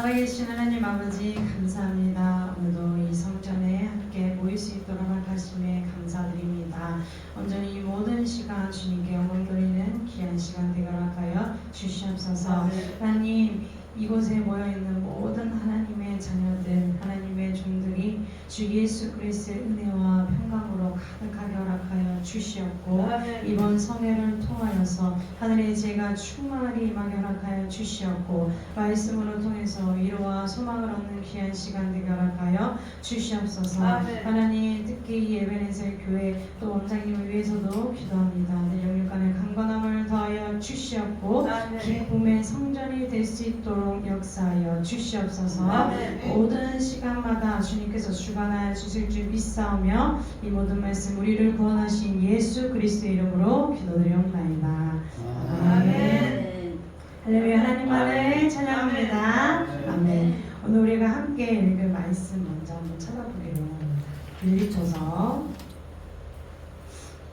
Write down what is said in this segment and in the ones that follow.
살아계신 하나님 아버지 감사합니다. 오늘도 이 성전에 함께 모일 수 있도록 허락하심에 감사드립니다. 온전히 이 모든 시간 주님께 영광 돌리는 귀한 시간 되게 허락하여 주시옵소서. 하나님, 이곳에 모여있는 모든 하나님의 자녀들, 하나님의 종들이 주 예수 그리스도의 은혜와 평강으로 가득하게 허락하여 주시옵고, 이번 성회를 통하여서 하늘의 죄가 충만하게 임하게 허락하여 주시옵고, 말씀으로 통해서 위로와 소망을 얻는 귀한 시간 되게 허락하여 주시옵소서. 하나님, 특히 이 에베네셀 교회 또 원장님을 위해서도 기도합니다. 내 영육간의 강건함을 더하여 주시옵고, 기쁨의 성전이 될 수 있도록 역사하여 주시옵소서. 모든 시간마다 주님께서 주관하여 주실 줄 믿사오며 이 모든 말씀 우리를 구원하신 예수 그리스도의 이름으로 기도드리옵나이다. 아멘. 할렐루야. 하나님만을 찬양합니다. 아멘. 오늘 우리가 함께 읽을 말씀 먼저 한번 찾아보기로 합니다.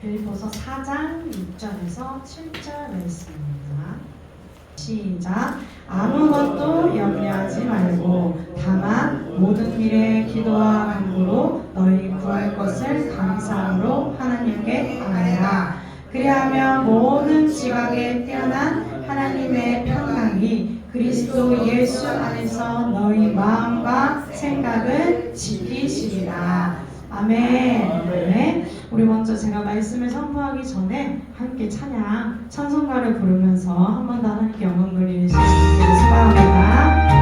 빌립보서 4장 6절에서 7절 말씀입니다. 시작. 아무것도 염려하지 말고 다만 모든 일에 기도와 간구로 너희 구할 것을 감사함으로 하나님께 아뢰라. 그리하면 모든 지각에 뛰어난 하나님의 평강이 그리스도 예수 안에서 너희 마음과 생각을 지키시리라. 아멘. 네. 우리 먼저 제가 말씀을 선포하기 전에 함께 찬양, 찬송가를 부르면서 한 번 더 하나님께 영광 돌리는 시간 되기를 소망합니다.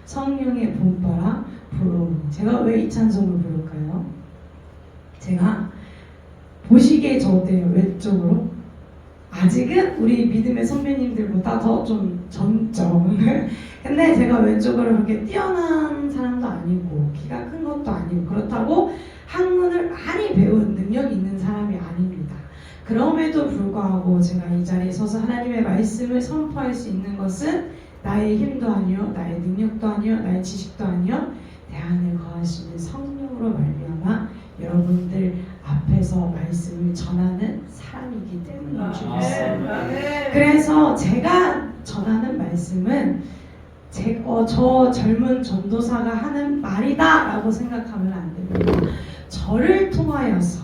성령의 봄바람 불어오는. 제가 왜 이 찬송을 부를까요? 제가 보시기에 저 어때요? 외적으로? 아직은 우리 믿음의 선배님들보다 더 좀 젊죠. 근데 제가 외적으로 그렇게 뛰어난 사람도 아니고 키가 큰 것도 아니고 그렇다고 학문을 많이 배운 능력이 있는 사람이 아닙니다. 그럼에도 불구하고 제가 이 자리에 서서 하나님의 말씀을 선포할 수 있는 것은 나의 힘도 아니요, 나의 능력도 아니요, 나의 지식도 아니요, 내 안에 거하시는 성령으로 말미암아 여러분들 앞에서 말씀을 전하는 사람이기 때문인 줄 믿습니다. 그래서 제가 전하는 말씀은 저 젊은 전도사가 하는 말이다 라고 생각하면 안 됩니다. 저를 통하여서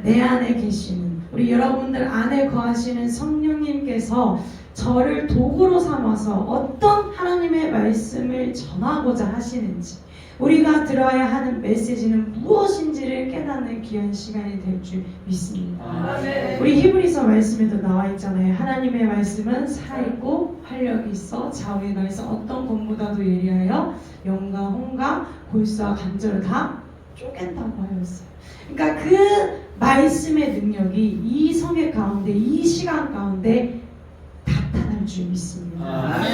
내 안에 계시는 우리 여러분들 안에 거하시는 성령님께서 저를 도구로 삼아서 어떤 하나님의 말씀을 전하고자 하시는지, 우리가 들어야 하는 메시지는 무엇인지를 깨닫는 귀한 시간이 될 줄 믿습니다. 우리 히브리서 말씀에도 나와 있잖아요. 하나님의 말씀은 살아있고 활력이 있어 좌우에 가서 어떤 것보다도 예리하여 영과 혼과 골수와 관절을 다 쪼갠다고 하였어요. 그러니까 그 말씀의 능력이 이 성회 가운데, 이 시간 가운데 나타날 줄 믿습니다.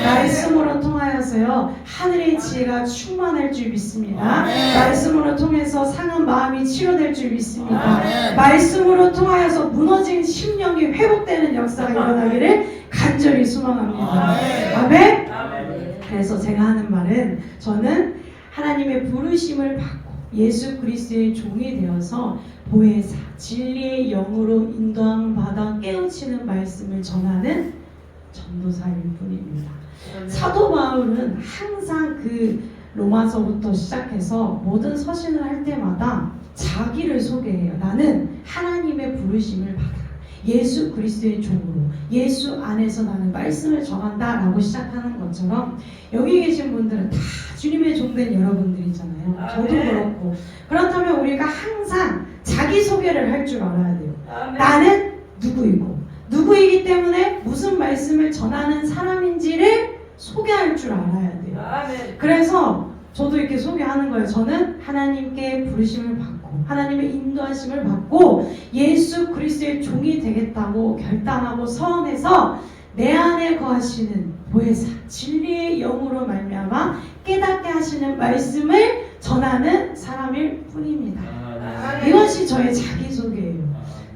말씀으로 통하여서요 하늘의 지혜가 충만할 줄 믿습니다. 말씀으로 통해서 상한 마음이 치료될 줄 믿습니다. 말씀으로 통하여서 무너진 심령이 회복되는 역사가 일어나기를 간절히 소망합니다. 아멘. 그래서 제가 하는 말은 저는 하나님의 부르심을 받고 예수 그리스도의 종이 되어서 보혜사 진리의 영으로 인도함을 받아 깨우치는 말씀을 전하는 전도사일 뿐입니다. 사도 바울은 항상 그 로마서부터 시작해서 모든 서신을 할 때마다 자기를 소개해요. 나는 하나님의 부르심을 받아 예수 그리스도의 종으로 예수 안에서 나는 말씀을 전한다 라고 시작하는 것처럼 여기 계신 분들은 다 주님의 종된 여러분들이잖아요. 저도 그렇고. 그렇다면 우리가 항상 자기소개를 할 줄 알아야 돼요. 나는 누구이고 누구이기 때문에 무슨 말씀을 전하는 사람인지를 소개할 줄 알아야 돼요. 그래서 저도 이렇게 소개하는 거예요. 저는 하나님께 부르심을 받고 하나님의 인도하심을 받고 예수 그리스도의 종이 되겠다고 결단하고 서원해서 내 안에 거하시는 보혜사 진리의 영으로 말미암아 깨닫게 하시는 말씀을 전하는 사람일 뿐입니다. 이것이 저의 자기소개예요.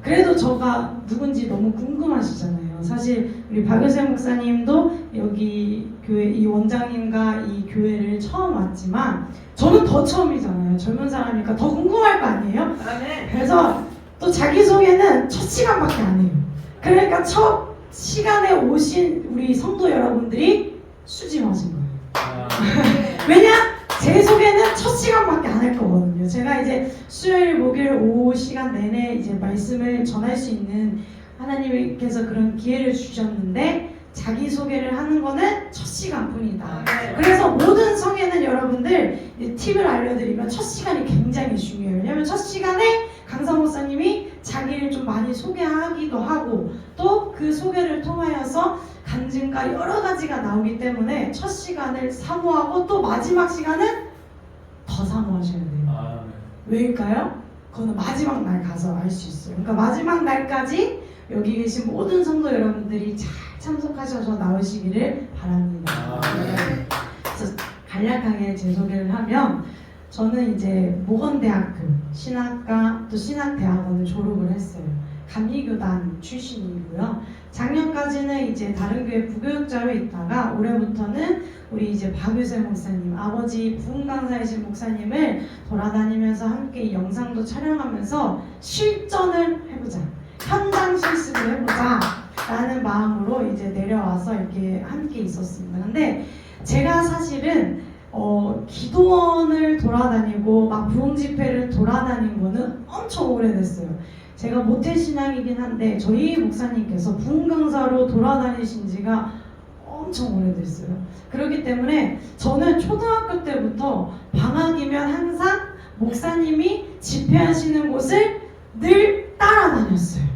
그래도 저가 누군지 너무 궁금하시잖아요. 사실 우리 박효세 목사님도 여기 교회 이 원장님과 이 교회를 처음 왔지만 저는 더 처음이잖아요. 젊은 사람이니까 더 궁금할 거 아니에요? 그래서 또 자기소개는 첫 시간밖에 안 해요. 그러니까 첫 시간에 오신 우리 성도 여러분들이 수짐하신 거예요. 왜냐? 제 소개는 첫 시간밖에 안 할 거거든요. 제가 이제 수요일, 목요일 오후 시간 내내 이제 말씀을 전할 수 있는 하나님께서 그런 기회를 주셨는데 자기 소개를 하는 거는 첫 시간뿐이다. 그래서 모든 성에는 여러분들 팁을 알려드리면 첫 시간이 굉장히 중요해요. 왜냐하면 첫 시간에 강사 목사님이 자기를 좀 많이 소개하기도 하고 또 그 소개를 통하여서 간증과 여러 가지가 나오기 때문에 첫 시간을 사모하고 또 마지막 시간은 더 사모하셔야 돼요. 왜일까요? 그거는 마지막 날 가서 알 수 있어요. 그러니까 마지막 날까지 여기 계신 모든 성도 여러분들이 잘 참석하셔서 나오시기를 바랍니다. 그래서 간략하게 제 소개를 하면 저는 이제 모건대학교 신학과 또 신학대학원을 졸업을 했어요. 감리교단 출신이고요. 작년까지는 이제 다른 교회 부교육자로 있다가 올해부터는 우리 이제 박유세 목사님, 아버지 부흥강사이신 목사님을 돌아다니면서 함께 영상도 촬영하면서 실전을 해보자, 현장 실습을 해보자 라는 마음으로 이제 내려와서 이렇게 함께 있었습니다. 근데 제가 사실은 기도원을 돌아다니고 막 부흥 집회를 돌아다닌 거는 엄청 오래됐어요. 제가 모태신앙이긴 한데 저희 목사님께서 부흥 강사로 돌아다니신 지가 엄청 오래됐어요. 그렇기 때문에 저는 초등학교 때부터 방학이면 항상 목사님이 집회하시는 곳을 늘 따라다녔어요.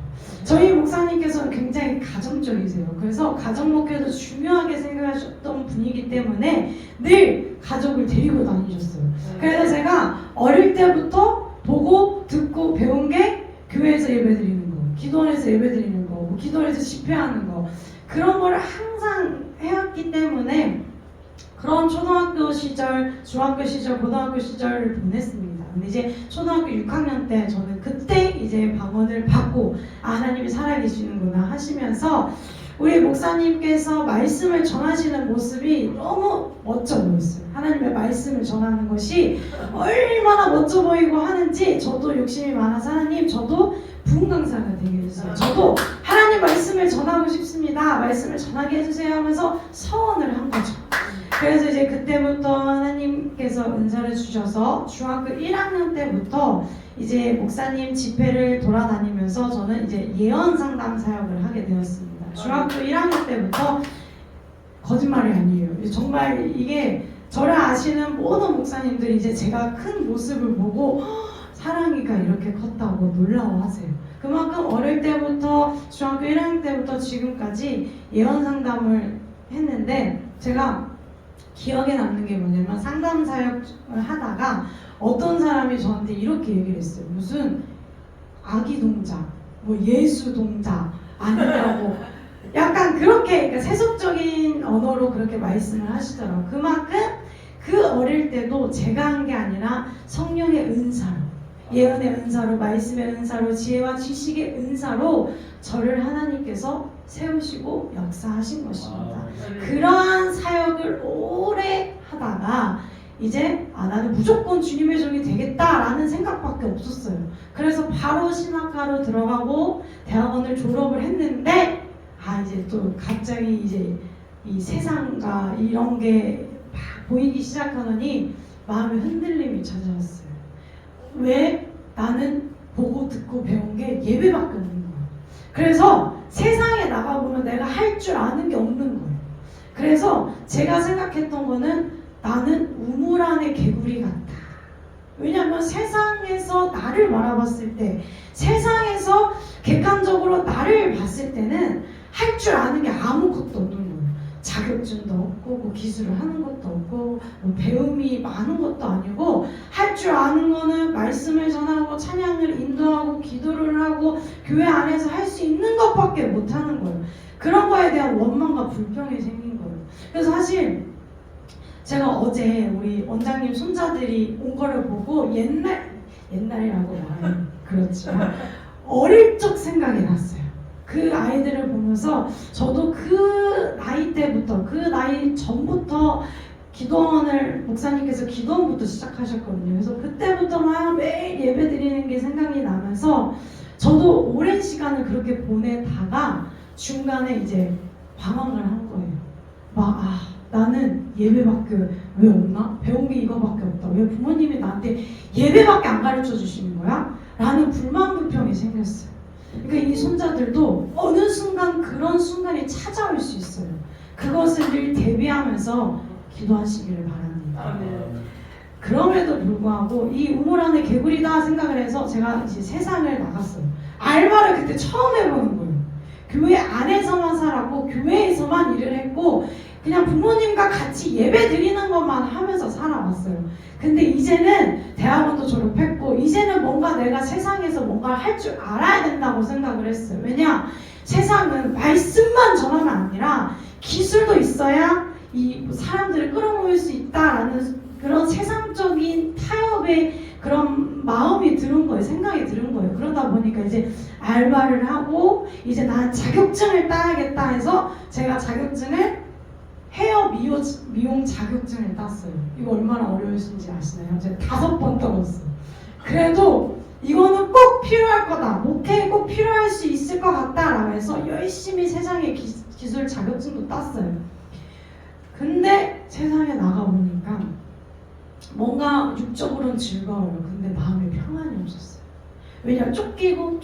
저희 목사님께서는 굉장히 가정적이세요. 그래서 가정 목회도 중요하게 생각하셨던 분이기 때문에 늘 가족을 데리고 다니셨어요. 그래서 제가 어릴 때부터 보고 듣고 배운 게 교회에서 예배드리는 거, 기도원에서 예배드리는 거, 뭐 기도원에서 집회하는 거 그런 걸 항상 해왔기 때문에 그런 초등학교 시절, 중학교 시절, 고등학교 시절을 보냈습니다. 근데 이제 초등학교 6학년 때 저는 그때 이제 방언을 받고 하나님이 살아계시는구나 하시면서 우리 목사님께서 말씀을 전하시는 모습이 너무 멋져 보였어요. 하나님의 말씀을 전하는 것이 얼마나 멋져 보이고 하는지 저도 욕심이 많아서 하나님 저도 부흥 강사가 되게 해주세요. 저도 하나님 말씀을 전하고 싶습니다. 말씀을 전하게 해주세요 하면서 서원을 한 거죠. 그래서 이제 그때부터 하나님께서 은사를 주셔서 중학교 1학년 때부터 이제 목사님 집회를 돌아다니면서 저는 이제 예언 상담 사역을 하게 되었습니다. 중학교 1학년 때부터 거짓말이 아니에요. 정말 이게 저를 아시는 모든 목사님들이 이제 제가 큰 모습을 보고 사랑이가 이렇게 컸다고 놀라워하세요. 그만큼 어릴 때부터 중학교 1학년 때부터 지금까지 예언 상담을 했는데 제가 기억에 남는 게 뭐냐면 상담 사역을 하다가 어떤 사람이 저한테 이렇게 얘기를 했어요. 무슨 아기 동작, 뭐 예수 동작 아니냐고 약간 그렇게 그러니까 세속적인 언어로 그렇게 말씀을 하시더라고요. 그만큼 그 어릴 때도 제가 한 게 아니라 성령의 은사로 예언의 은사로, 말씀의 은사로, 지혜와 지식의 은사로 저를 하나님께서 세우시고 역사하신 것입니다. 그러한 사역을 오래 하다가 이제 나는 무조건 주님의 종이 되겠다라는 생각밖에 없었어요. 그래서 바로 신학과로 들어가고 대학원을 졸업을 했는데 이제 또 갑자기 이제 이 세상과 이런 게 막 보이기 시작하더니 마음의 흔들림이 찾아왔어요. 왜? 나는 보고 듣고 배운 게 예배밖에 없는 거예요. 그래서 세상에 나가보면 내가 할 줄 아는 게 없는 거예요. 그래서 제가 생각했던 거는 나는 우물 안의 개구리 같다. 왜냐하면 세상에서 나를 바라봤을 때, 세상에서 객관적으로 나를 봤을 때는 할 줄 아는 게 아무것도 없는 거예요. 자격증도 없고 뭐 기술을 하는 것도 없고 뭐 배움이 많은 것도 아니고 할 줄 아는 거는 말씀을 전하고 찬양을 인도하고 기도를 하고 교회 안에서 할 수 있는 것밖에 못하는 거예요. 그런 거에 대한 원망과 불평이 생긴 거예요. 그래서 사실 제가 어제 우리 원장님 손자들이 온 거를 보고 옛날이라고 말하면 그렇지만 어릴 적 생각이 났어요. 그 아이들을 보면서 저도 그 나이 때부터, 그 나이 전부터 기도원을 목사님께서 기도원부터 시작하셨거든요. 그래서 그때부터 막 매일 예배 드리는 게 생각이 나면서 저도 오랜 시간을 그렇게 보내다가 중간에 이제 방황을 한 거예요. 나는 예배밖에 왜 없나? 배운 게 이거밖에 없다. 왜 부모님이 나한테 예배밖에 안 가르쳐 주시는 거야? 라는 불만 불평이 생겼어요. 그러니까 이 손자들도 어느 순간 그런 순간이 찾아올 수 있어요. 그것을 늘 대비하면서 기도하시기를 바랍니다. 아멘. 그럼에도 불구하고 이 우물 안에 개구리다 생각을 해서 제가 이제 세상을 나갔어요. 알바를 그때 처음 해보는 거예요. 교회 안에서만 살았고 교회에서만 일을 했고 그냥 부모님과 같이 예배 드리는 것만 하면서 살아왔어요. 근데 이제는 대학원도 졸업했고 이제는 뭔가 내가 세상에서 뭔가 할 줄 알아야 된다고 생각을 했어요. 왜냐? 세상은 말씀만 전하면 아니라 기술도 있어야 이 사람들을 끌어모을 수 있다라는 그런 세상적인 타협의 그런 마음이 들은 거예요. 생각이 들은 거예요. 그러다 보니까 이제 알바를 하고 이제 난 자격증을 따야겠다 해서 제가 자격증을 헤어 미용 자격증을 땄어요. 이거 얼마나 어려우신지 아시나요? 제가 5번 떨었어요. 그래도 이거는 꼭 필요할 거다. 목회에 꼭 필요할 수 있을 것 같다라고 해서 열심히 세상의 기술 자격증도 땄어요. 근데 세상에 나가보니까 뭔가 육적으로는 즐거워요. 근데 마음에 평안이 없었어요. 왜냐면 쫓기고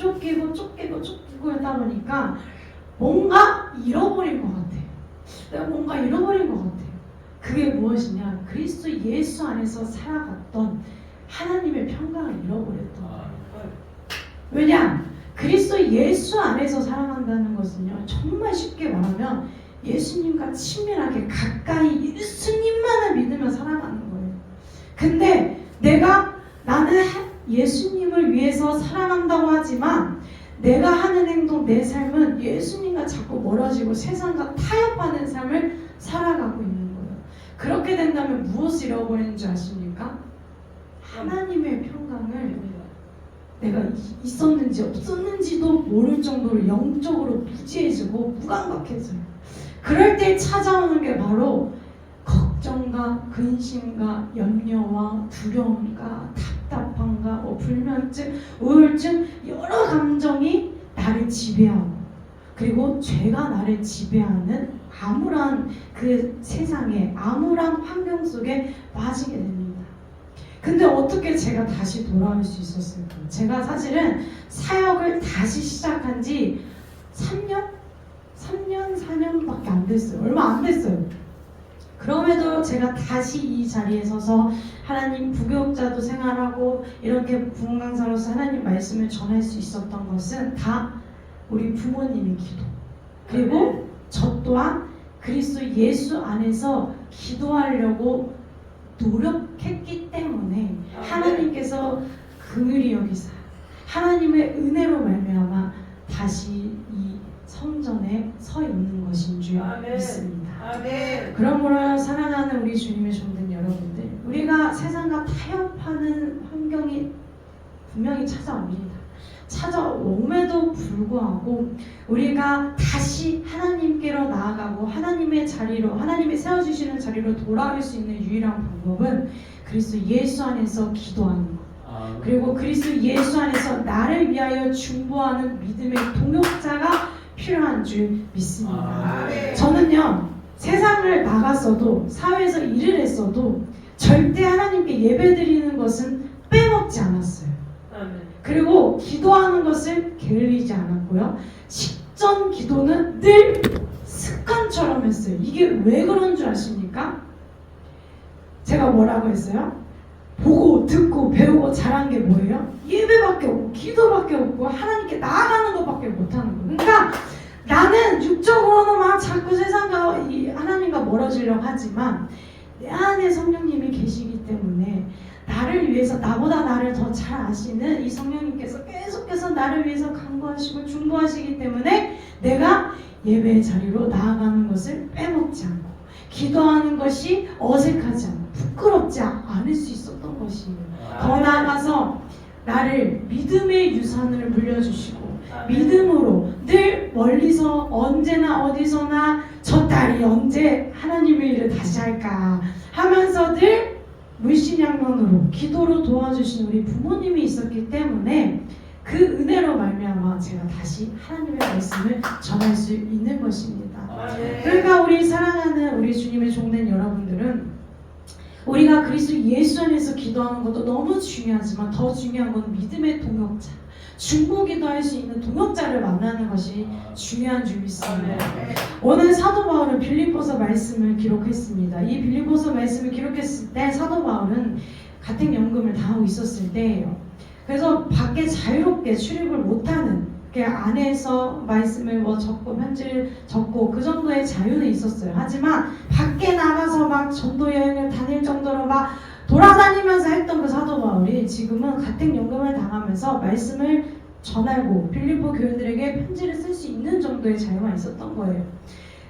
하다 보니까 뭔가 잃어버린 것 같아요. 내가 뭔가 잃어버린 것 같아요. 그게 무엇이냐? 그리스도 예수 안에서 살아갔던 하나님의 평강을 잃어버렸던 거예요. 왜냐? 그리스도 예수 안에서 살아간다는 것은요, 정말 쉽게 말하면 예수님과 친밀하게 가까이 예수님만을 믿으며 살아가는 거예요. 근데 나는 예수님을 위해서 살아간다고 하지만 내가 하는 행동, 내 삶은 예수님과 자꾸 멀어지고 세상과 타협하는 삶을 살아가고 있는 거예요. 그렇게 된다면 무엇을 잃어버리는 줄 아십니까? 하나님의 평강을 내가 있었는지 없었는지도 모를 정도로 영적으로 무지해지고 무감각해져요. 그럴 때 찾아오는 게 바로 걱정과 근심과 염려와 두려움과 답답함과 불면증, 우울증 여러 감정이 나를 지배하고 그리고 죄가 나를 지배하는 암울한 그 세상에 암울한 환경 속에 빠지게 됩니다. 근데 어떻게 제가 다시 돌아올 수 있었을까? 제가 사실은 사역을 다시 시작한 지 4년밖에 안 됐어요. 얼마 안 됐어요. 그럼에도 제가 다시 이 자리에 서서 하나님 부교육자도 생활하고 이렇게 부흥 강사로서 하나님 말씀을 전할 수 있었던 것은 다 우리 부모님의 기도 그리고 저 또한 그리스도 예수 안에서 기도하려고 노력했기 때문에 하나님께서 긍휼히 여기사 하나님의 은혜로 말미암아 다시 이 성전에 서 있는 것인 줄 믿습니다. 아멘. 그러므로 사랑하는 우리 주님의 종들 여러분들, 우리가 세상과 타협하는 환경이 분명히 찾아옵니다. 찾아옴에도 불구하고 우리가 다시 하나님께로 나아가고 하나님의 자리로, 하나님이 세워주시는 자리로 돌아올 수 있는 유일한 방법은 그리스도 예수 안에서 기도하는 것, 그리고 그리스도 예수 안에서 나를 위하여 중보하는 믿음의 동역자가 필요한 줄 믿습니다. 저는요, 세상을 나갔어도 사회에서 일을 했어도 절대 하나님께 예배드리는 것은 빼먹지 않았어요. 그리고 기도하는 것을 게을리지 않았고요. 식전 기도는 늘 습관처럼 했어요. 이게 왜 그런 줄 아십니까? 제가 뭐라고 했어요? 보고 듣고 배우고 잘한 게 뭐예요? 예배밖에 없고 기도밖에 없고 하나님께 나아가는 것밖에 못하는 거예요. 그러니까 나는 육적으로는 막 자꾸 세상과 이 하나님과 멀어지려고 하지만 내 안에 성령님이 계시기 때문에 나를 위해서, 나보다 나를 더 잘 아시는 이 성령님께서 계속해서 나를 위해서 간구하시고 중보하시기 때문에 내가 예배의 자리로 나아가는 것을 빼먹지 않고 기도하는 것이 어색하지 않고 부끄럽지 않을 수 있었던 것이에요. 더 나아가서 나를 믿음의 유산을 물려주시고 믿음으로 늘 멀리서 언제나 어디서나 저 딸이 언제 하나님의 일을 다시 할까 하면서 늘 물심양면으로 기도로 도와주신 우리 부모님이 있었기 때문에 그 은혜로 말미암아 제가 다시 하나님의 말씀을 전할 수 있는 것입니다. 그러니까 우리 사랑하는 우리 주님의 종된 여러분들은 우리가 그리스도 예수 안에서 기도하는 것도 너무 중요하지만 더 중요한 건 믿음의 동역자, 중보 기도할 수 있는 동역자를 만나는 것이 중요한 줄 믿습니다. 오늘 사도 바울은 빌립보서 말씀을 기록했습니다. 이 빌립보서 말씀을 기록했을 때 사도 바울은 가택연금을 당하고 있었을 때예요. 그래서 밖에 자유롭게 출입을 못하는, 안에서 말씀을 적고 편지를 적고 그 정도의 자유는 있었어요. 하지만 밖에 나가서 막 전도 여행을 다닐 정도로 막 돌아다니면서 했던 그 사도 바울이 지금은 가택연금을 당하면서 말씀을 전하고 빌립보 교인들에게 편지를 쓸 수 있는 정도의 자유가 있었던 거예요.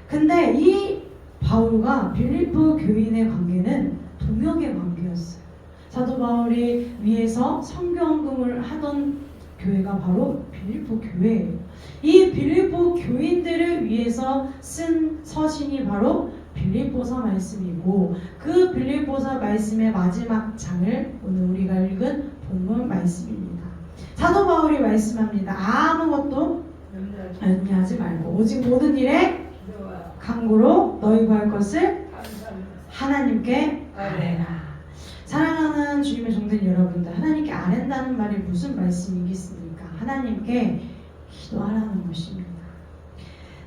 근데 이 바울과 빌립보 교인의 관계는 동역의 관계였어요. 사도 바울이 위에서 선교헌금을 하던 교회가 바로 빌립보 교회예요. 이 빌립보 교인들을 위해서 쓴 서신이 바로 빌립보서 말씀이고 그 빌립보서 말씀의 마지막 장을 오늘 우리가 읽은 본문 말씀입니다. 사도 바울이 말씀합니다. 아무것도 염려하지 말고 오직 모든 일에 간구로 너희 구할 것을 하나님께 아뢰라. 사랑하는 주님의 종된 여러분들, 하나님께 아랜다는 말이 무슨 말씀이겠습니까? 하나님께 기도하라는 것입니다.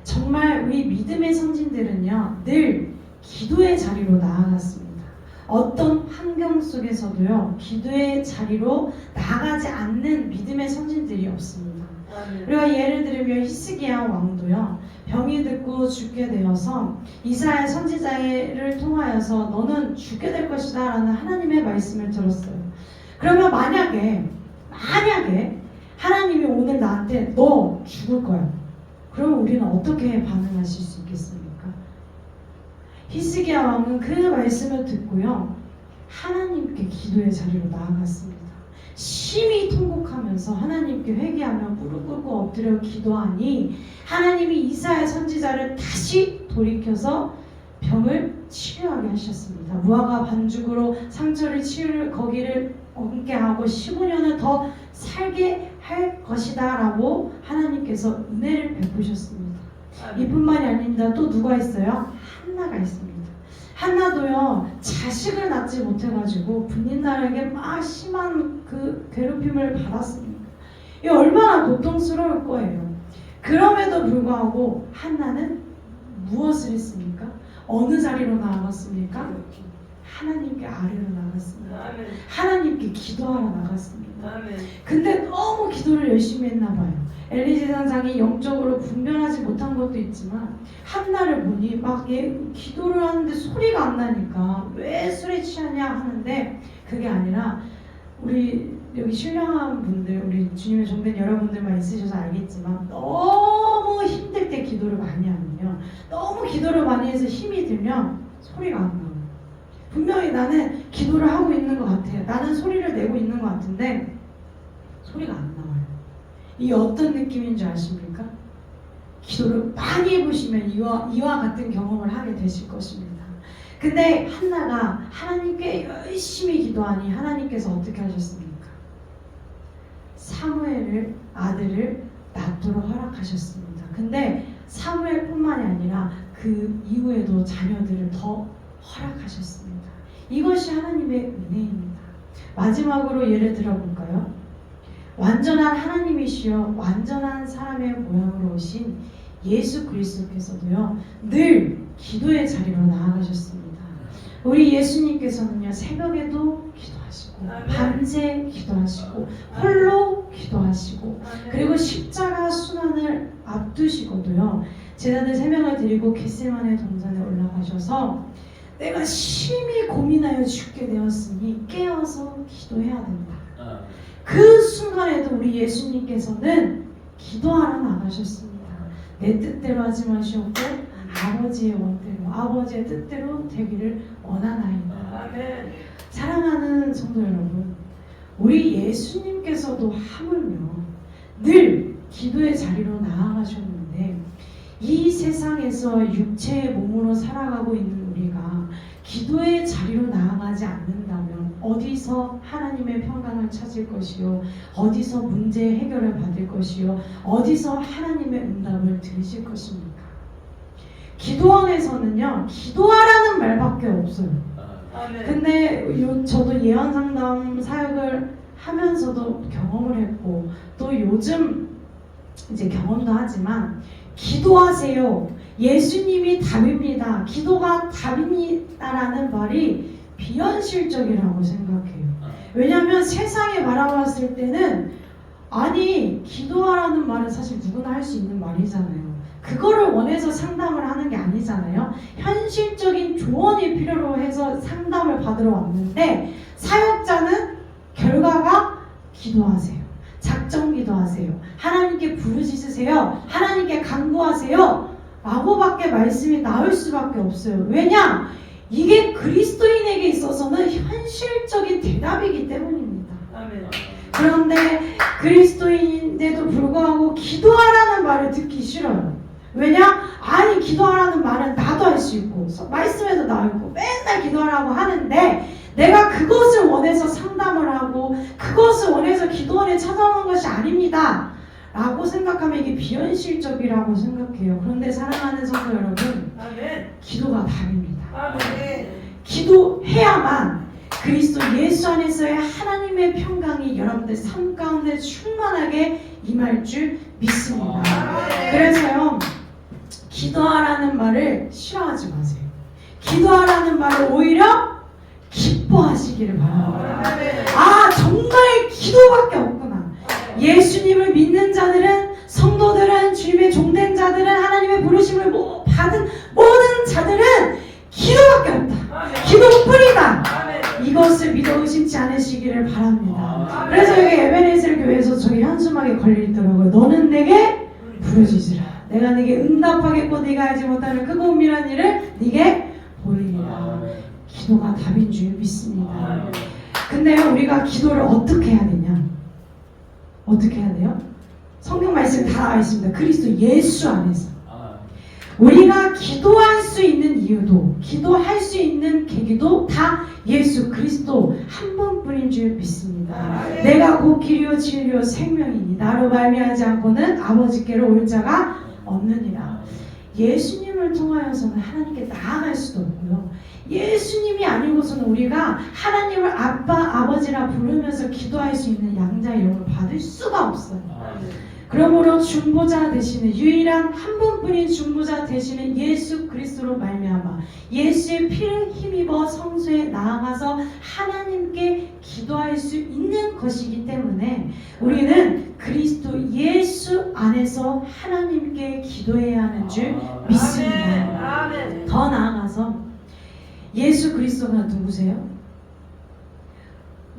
정말 우리 믿음의 선진들은요, 늘 기도의 자리로 나아갔습니다. 어떤 환경 속에서도요, 기도의 자리로 나아가지 않는 믿음의 선진들이 없습니다. 우리가 예를 들면 히스기야 왕도요, 병이 듣고 죽게 되어서 이스라엘 선지자를 통하여서 너는 죽게 될 것이다 라는 하나님의 말씀을 들었어요. 그러면 만약에 하나님이 오늘 나한테 너 죽을 거야, 그러면 우리는 어떻게 반응하실 수 있겠습니까? 히스기야 왕은 그 말씀을 듣고요, 하나님께 기도의 자리로 나아갔습니다. 심히 통곡하면서 하나님께 회개하며 무릎 꿇고 엎드려 기도하니 하나님이 이사야 선지자를 다시 돌이켜서 병을 치료하게 하셨습니다. 무화과 반죽으로 상처를 치유를 거기를 얹게 하고 15년을 더 살게 할 것이다 라고 하나님께서 은혜를 베푸셨습니다. 이뿐만이 아닙니다. 또 누가 있어요? 한나가 있습니다. 한나도요, 자식을 낳지 못해가지고 분인날에게 막 심한 그 괴롭힘을 받았습니다. 이 얼마나 고통스러울 거예요. 그럼에도 불구하고 한나는 무엇을 했습니까? 어느 자리로 나아갔습니까? 하나님께 아래로 나갔습니다. 하나님께 기도하러 나갔습니다. 근데 너무 기도를 열심히 했나 봐요. 엘리 제사장이 영적으로 분별하지 못한 것도 있지만 한나를 보니 막 얘 기도를 하는데 소리가 안 나니까 왜 술에 취하냐 하는데, 그게 아니라 우리 여기 신령한 분들, 우리 주님의 종된 여러분들만 있으셔서 알겠지만 너무 힘들 때 기도를 많이 하면요, 너무 기도를 많이 해서 힘이 들면 소리가 안 나요. 분명히 나는 기도를 하고 있는 것 같아요. 나는 소리를 내고 있는 것 같은데 소리가 안 나와요. 이게 어떤 느낌인 줄 아십니까? 기도를 많이 해보시면 이와 같은 경험을 하게 되실 것입니다. 근데 한나가 하나님께 열심히 기도하니 하나님께서 어떻게 하셨습니까? 사무엘을 아들을 낳도록 허락하셨습니다. 근데 사무엘뿐만이 아니라 그 이후에도 자녀들을 더 허락하셨습니다. 이것이 하나님의 은혜입니다. 마지막으로 예를 들어볼까요? 완전한 하나님이시여 완전한 사람의 모양으로 오신 예수 그리스도께서도요 늘 기도의 자리로 나아가셨습니다. 우리 예수님께서는요 새벽에도 기도하시고 밤새 기도하시고 홀로 기도하시고 그리고 십자가 순환을 앞두시고도요 제자들 3명을 데리고 겟세마네 동산에 올라가셔서 내가 심히 고민하여 죽게 되었으니 깨어서 기도해야 된다. 그 순간에도 우리 예수님께서는 기도하러 나가셨습니다. 내 뜻대로 하지 마시옵고 아버지의 원대로 아버지의 뜻대로 되기를 원하나이다. 아멘. 사랑하는 성도 여러분, 우리 예수님께서도 하물며 늘 기도의 자리로 나아가셨는데 이 세상에서 육체의 몸으로 살아가고 있는 우리가 기도의 자리로 나아가지 않는다면 어디서 하나님의 평강을 찾을 것이요 어디서 문제 해결을 받을 것이요 어디서 하나님의 응답을 들으실 것입니까? 기도원에서는요 기도하라는 말밖에 없어요. 근데 저도 예언상담 사역을 하면서도 경험을 했고 또 요즘 이제 경험도 하지만 기도하세요. 예수님이 답입니다. 기도가 답입니다라는 말이 비현실적이라고 생각해요. 왜냐하면 세상에 바라봤을 때는 아니 기도하라는 말은 사실 누구나 할 수 있는 말이잖아요. 그거를 원해서 상담을 하는 게 아니잖아요. 현실적인 조언이 필요로 해서 상담을 받으러 왔는데 사역자는 결과가 기도하세요. 작정 기도하세요. 하나님께 부르짖으세요. 하나님께 간구하세요. 라고밖에 말씀이 나올 수밖에 없어요. 왜냐? 이게 그리스도인에게 있어서는 현실적인 대답이기 때문입니다. 아멘. 그런데 그리스도인인데도 불구하고 기도하라는 말을 듣기 싫어요. 왜냐? 아니 기도하라는 말은 나도 할 수 있고 말씀에도 나와 있고 맨날 기도하라고 하는데 내가 그것을 원해서 상담을 하고 그것을 원해서 기도원에 찾아오는 것이 아닙니다 라고 생각하면 이게 비현실적이라고 생각해요. 그런데 사랑하는 성도 여러분, 아멘. 기도가 답입니다. 아멘. 기도해야만 그리스도 예수 안에서의 하나님의 평강이 여러분들 삶 가운데 충만하게 임할 줄 믿습니다. 그래서요 기도하라는 말을 싫어하지 마세요. 기도하라는 말을 오히려 기뻐하시기를 바랍니다. 아 정말 기도밖에 없구나. 예수님을 믿는 자들은 성도들은 주님의 종된 자들은 하나님의 부르심을 받은 모든 자들은 기도밖에 없다. 기도뿐이다. 이것을 믿어 의심치 않으시기를 바랍니다. 그래서 여기 에베네셀 교회에서 저기 현수막에 걸려있더라고요. 너는 내게 부르짖으라. 내가 네게 응답하겠고 네가 알지 못하는 크고 은밀한 일을 네게 보이리라. 기도가 답인 줄 믿습니다. 근데 우리가 기도를 어떻게 해야 되냐? 어떻게 해야 돼요? 성경 말씀 다 나와 있습니다. 그리스도 예수 안에서 우리가 기도할 수 있는 이유도 기도할 수 있는 계기도 다 예수 그리스도 한 번뿐인 줄 믿습니다. 내가 곧 길이요 진리요 생명이니 나로 말미암지 않고는 아버지께로 올 자가 없느니라. 예수님을 통하여서는 하나님께 나아갈 수도 없고요. 예수님이 아니고서는 우리가 하나님을 아빠, 아버지라 부르면서 기도할 수 있는 양자의 영을 받을 수가 없어요. 그러므로 중보자 되시는 유일한 한 분뿐인 중보자 되시는 예수 그리스도로 말미암아 예수의 피를 힘입어 성소에 나아가서 하나님께 기도할 수 있는 것이기 때문에 우리는 그리스도 예수 안에서 하나님께 기도해야 하는 줄 믿습니다. 아멘. 더 나아가서 예수 그리스도가 누구세요?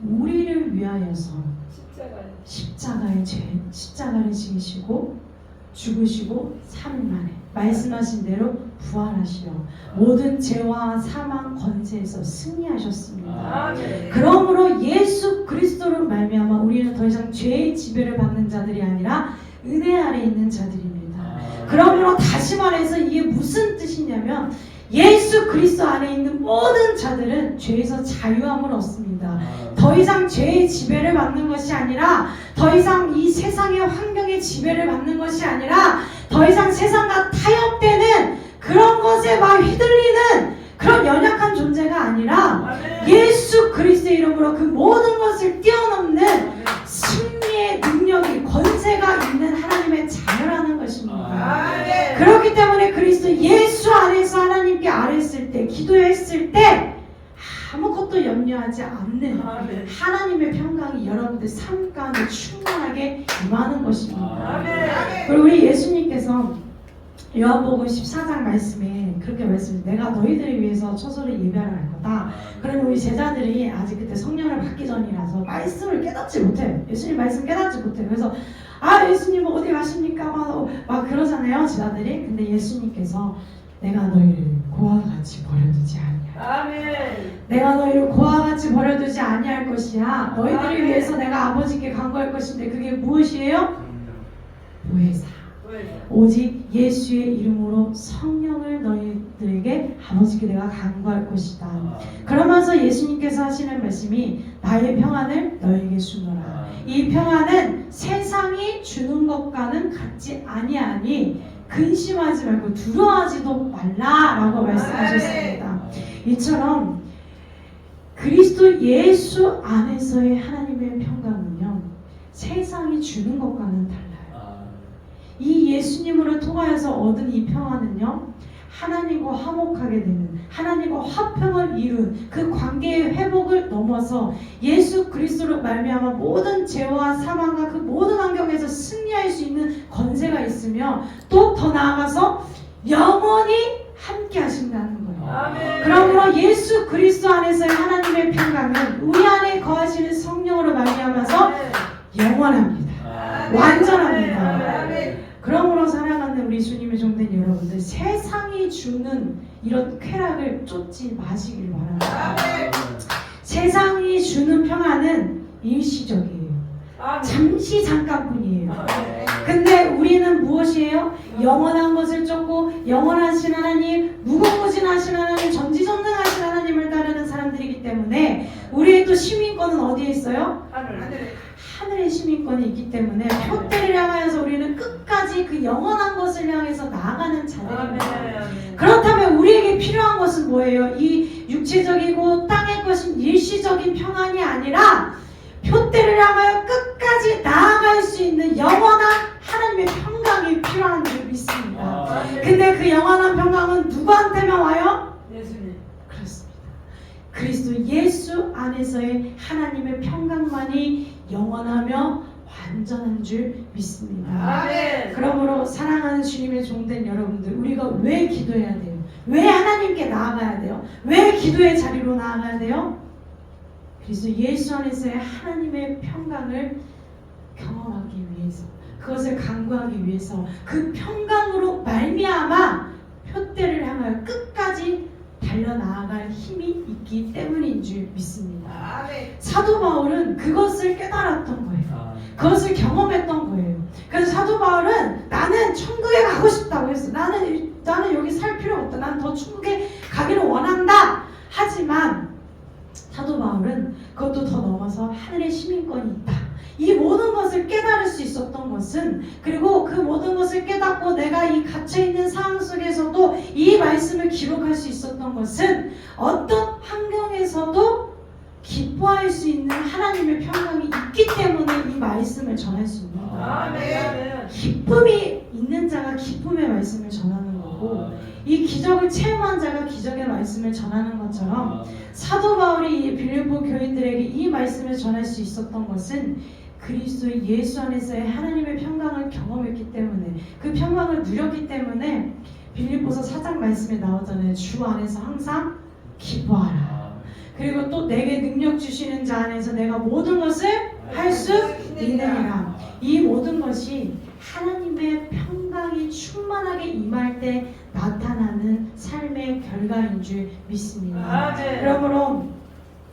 우리를 위하여서 십자가를 지시고 죽으시고 3일 만에 말씀하신 대로 부활하시어 모든 죄와 사망 권세에서 승리하셨습니다. 그러므로 예수 그리스도로 말미암아 우리는 더 이상 죄의 지배를 받는 자들이 아니라 은혜 아래 있는 자들입니다. 그러므로 다시 말해서 이게 무슨 뜻이냐면 예수 그리스도 안에 있는 모든 자들은 죄에서 자유함을 얻습니다. 더 이상 죄의 지배를 받는 것이 아니라 더 이상 이 세상의 환경의 지배를 받는 것이 아니라 더 이상 세상과 타협되는 그런 것에 막 휘둘리는 그런 연약한 존재가 아니라 예수 그리스도의 이름으로 그 모든 것을 뛰어넘는 승리의 능력이 권세가 있는 하나님의 자녀라는 것입니다. 그렇기 때문에 그리스도 예수 안에서 하나님께 아뢰었을 때 기도했을 때 아무것도 염려하지 않는 하나님의 평강이 여러분들 삶 가운데 충만하게 임하는 것입니다. 그리고 우리 예수님께서 요한복음 14장 말씀에 그렇게 말씀해요. 내가 너희들을 위해서 처소를 예배할 거다. 그러면 우리 제자들이 아직 그때 성령을 받기 전이라서 말씀을 깨닫지 못해요. 예수님 말씀 깨닫지 못해요. 그래서 예수님 어디 가십니까? 막 그러잖아요, 제자들이. 근데 예수님께서 내가 너희를 고와 같이 버려두지 아니하리라. 내가 너희를 고와 같이 버려두지 아니할 것이야. 너희들을 위해서 내가 아버지께 간구할 것인데 그게 무엇이에요? 보혜사. 오직 예수의 이름으로 성령을 너희들에게 아버지께 내가 간구할 것이다. 그러면서 예수님께서 하시는 말씀이 나의 평안을 너에게 주노라. 이 평안은 세상이 주는 것과는 같지 아니하니 근심하지 말고 두려워하지도 말라라고 말씀하셨습니다. 이처럼 그리스도 예수 안에서의 하나님의 평강은요, 세상이 주는 것과는 달라요. 이 예수님으로 통하여서 얻은 이 평안은요, 하나님과 화목하게 되는, 하나님과 화평을 이룬 그 관계의 회복을 넘어서 예수 그리스도로 말미암아 모든 죄와 사망과 그 모든 환경에서 승리할 수 있는 권세가 있으며 또 더 나아가서 영원히 함께 하신다는 거예요. 그러므로 예수 그리스도 안에서의 하나님의 평강은 우리 안에 거하시는 성령으로 말미암아서 영원합니다. 완전합니다. 그러므로 사랑하는 우리 주님의 종된 여러분들, 세상이 주는 이런 쾌락을 쫓지 마시길 바랍니다. 세상이 주는 평안은 일시적이에요. 잠시 잠깐뿐이에요. 근데 우리는 무엇이에요? 영원한 것을 쫓고 영원하신 하나님, 무궁무진하신 하나님, 전지전능하신 하나님을 따르는 사람들이기 때문에 우리의 또 시민권은 어디에 있어요? 하늘의 시민권이 있기 때문에 표대를 향하여서 우리는 끝까지 그 영원한 것을 향해서 나아가는 자들입니다. 그렇다면 우리에게 필요한 것은 뭐예요? 이 육체적이고 땅의 것인 일시적인 평안이 아니라 표대를 향하여 끝까지 나아갈 수 있는 영원한 하나님의 평강이 필요한 줄 믿습니다. 근데 그 영원한 평강은 누구한테만 와요? 예수님. 그렇습니다. 그리스도 예수 안에서의 하나님의 평강만이 영원하며 완전한 줄 믿습니다. 그러므로 사랑하는 주님의 종된 여러분들, 우리가 왜 기도해야 돼요? 왜 하나님께 나아가야 돼요? 왜 기도의 자리로 나아가야 돼요? 그래서 예수 안에서의 하나님의 평강을 경험하기 위해서, 그것을 간구하기 위해서, 그 평강으로 말미암아 표대를 향하여 끝까지 달려나아갈 힘이 있기 때문인 줄 믿습니다. 사도 바울은 그것을 깨달았던 거예요. 그것을 경험했던 거예요. 그래서 사도 바울은 나는 천국에 가고 싶다고 했어. 나는 여기 살 필요 없다. 난 더 천국에 가기를 원한다. 하지만 사도 바울은 그것도 더 넘어서 하늘의 시민권이 있다. 이 모든 것을 깨달을 수 있었던 것은, 그리고 그 모든 것을 깨닫고 내가 이 갇혀있는 상황 속에서도 이 말씀을 기록할 수 있었던 것은 어떤 환경에서도 기뻐할 수 있는 하나님의 평강이 있기 때문에 이 말씀을 전할 수 있는 거예요. 기쁨이 있는 자가 기쁨의 말씀을 전하는 거고, 이 기적을 체험한 자가 기적의 말씀을 전하는 것처럼 사도 바울이 빌립보 교인들에게 이 말씀을 전할 수 있었던 것은 그리스도 예수 안에서의 하나님의 평강을 경험했기 때문에, 그 평강을 누렸기 때문에 빌립보서 4장 말씀에 나오잖아요. 주 안에서 항상 기뻐하라. 그리고 또 내게 능력 주시는 자 안에서 내가 모든 것을 할 수 있느니라. 이 모든 것이 하나님의 평강 평강이 충만하게 임할 때 나타나는 삶의 결과인 줄 믿습니다. 그러므로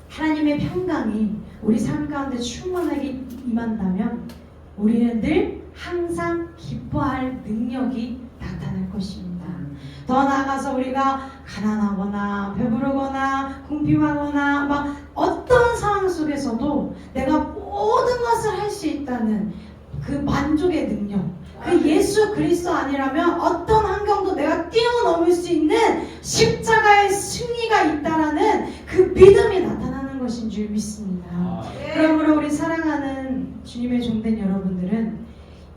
하나님의 평강이 우리 삶 가운데 충만하게 임한다면 우리는 늘 항상 기뻐할 능력이 나타날 것입니다. 더 나아가서 우리가 가난하거나 배부르거나 궁핍하거나 막 어떤 상황 속에서도 내가 모든 것을 할 수 있다는 그 만족의 능력, 그 예수 그리스도 아니라면 어떤 환경도 내가 뛰어넘을 수 있는 십자가의 승리가 있다라는 그 믿음이 나타나는 것인 줄 믿습니다. 그러므로 우리 사랑하는 주님의 종된 여러분들은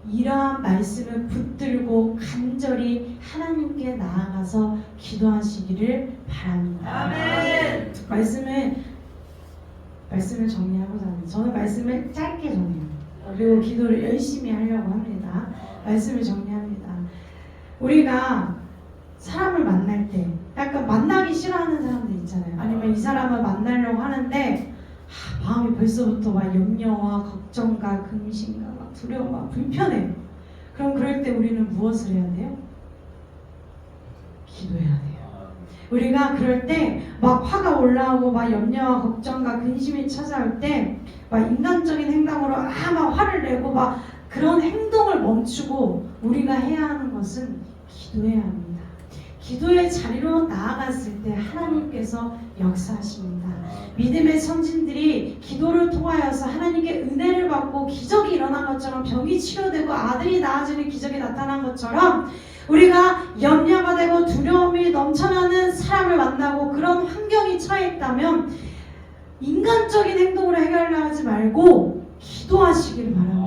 이러한 말씀을 붙들고 간절히 하나님께 나아가서 기도하시기를 바랍니다. 아멘. 말씀을 정리하고자 합니다. 저는 말씀을 짧게 정해요. 그리고 기도를 열심히 하려고 합니다. 말씀을 정리합니다. 우리가 사람을 만날 때 약간 만나기 싫어하는 사람들 있잖아요. 아니면 이 사람을 만나려고 하는데 마음이 벌써부터 막 염려와 걱정과 근심과 막 두려움과 불편해요. 그럼 그럴 때 우리는 무엇을 해야 돼요? 기도해야 돼요. 우리가 그럴 때 막 화가 올라오고 막 염려와 걱정과 근심이 찾아올 때 막 인간적인 행동으로 막 화를 내고 막 그런 행동을 멈추고 우리가 해야 하는 것은 기도해야 합니다. 기도의 자리로 나아갔을 때 하나님께서 역사하십니다. 믿음의 선진들이 기도를 통하여서 하나님께 은혜를 받고 기적이 일어난 것처럼 병이 치료되고 아들이 낳아지는 기적이 나타난 것처럼 우리가 염려가 되고 두려움이 넘쳐나는 사람을 만나고 그런 환경이 처해 있다면 인간적인 행동으로 해결하지 말고 기도하시기를 바랍니다.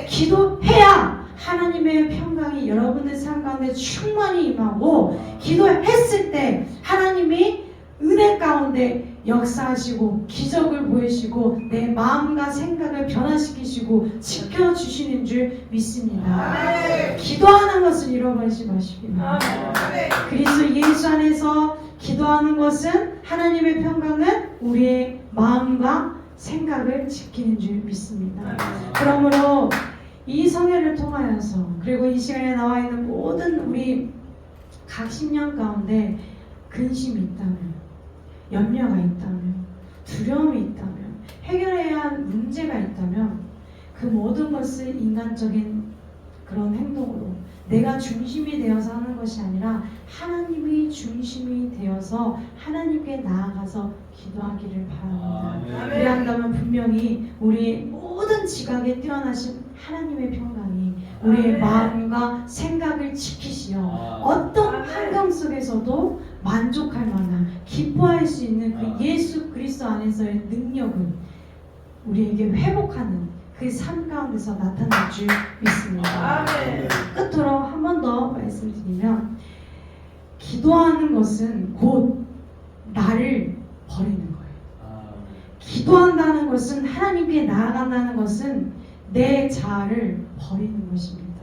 기도해야 하나님의 평강이 여러분의 삶 가운데 충만히 임하고 기도했을 때 하나님이 은혜 가운데 역사하시고 기적을 보이시고 내 마음과 생각을 변화시키시고 지켜주시는 줄 믿습니다. 기도하는 것을 잃어버리지 마시기 바랍니다. 그리스도 예수 안에서 기도하는 것은 하나님의 평강은 우리의 마음과 생각을 지키는 줄 믿습니다. 그러므로 이 성회를 통하여서 그리고 이 시간에 나와 있는 모든 우리 각 신령 가운데 근심이 있다면, 염려가 있다면, 두려움이 있다면, 해결해야 할 문제가 있다면 그 모든 것을 인간적인 그런 행동으로 내가 중심이 되어서 하는 것이 아니라 하나님이 중심이 되어서 하나님께 나아가서 기도하기를 바랍니다. 그래한다면 분명히 우리 모든 지각에 뛰어나신 하나님의 평강이 우리의 마음과 생각을 지키시어 어떤 환경 속에서도 만족할 만한 기뻐할 수 있는 그 예수 그리스도 안에서의 능력을 우리에게 회복하는 그 삶 가운데서 나타날 줄 믿습니다. 끝으로 한 번 더 말씀드리면 기도하는 것은 곧 나를 버리는 거예요. 기도한다는 것은 하나님께 나아간다는 것은 내 자아를 버리는 것입니다.